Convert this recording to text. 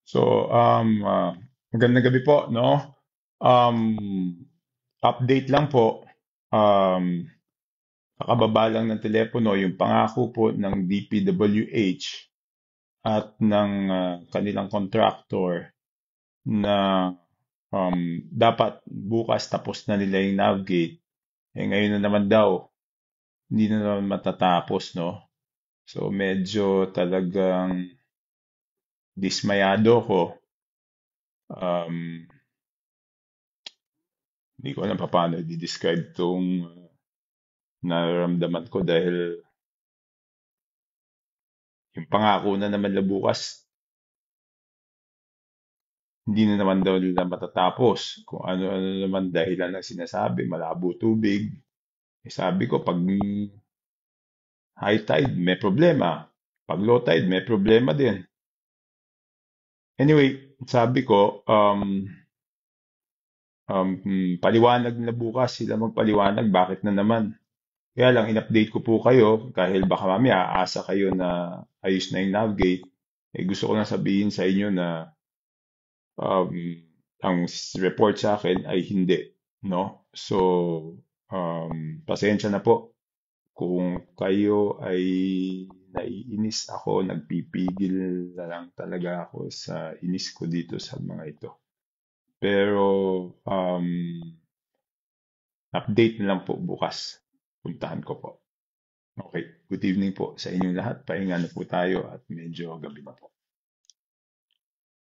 So, magandang gabi po, no? Um, Update lang po. Um, Kakababa lang ng telepono yung pangako po ng DPWH at ng kanilang contractor na dapat bukas tapos na nila yung navigate. Eh ngayon na naman daw, hindi na naman matatapos, no? So medyo talagang dismayado ko. Um, Hindi ko alam pa paano i-describe itong nararamdaman ko dahil yung pangako na naman na bukas, hindi na naman daw nila matatapos. Kung ano-ano naman dahilan ng sinasabi, malabo tubig. Eh, sabi ko, pag high tide, may problema. Pag low tide, may problema din. Anyway, sabi ko, paliwanag na bukas sila magpaliwanag, bakit na naman? Kaya lang, in-update ko po kayo dahil baka mamaya aasa kayo na ayos na yung navigate. Eh, gusto ko lang sabihin sa inyo na um, report sa akin ay hindi, no? So, pasensya na po kung kayo ay naiinis ako, nagpipigil na lang talaga ako sa inis ko dito sa mga ito. Pero, update na lang po bukas. Puntahan ko po. Okay. Good evening po sa inyong lahat. Pahinga na po tayo at medyo gabi na po.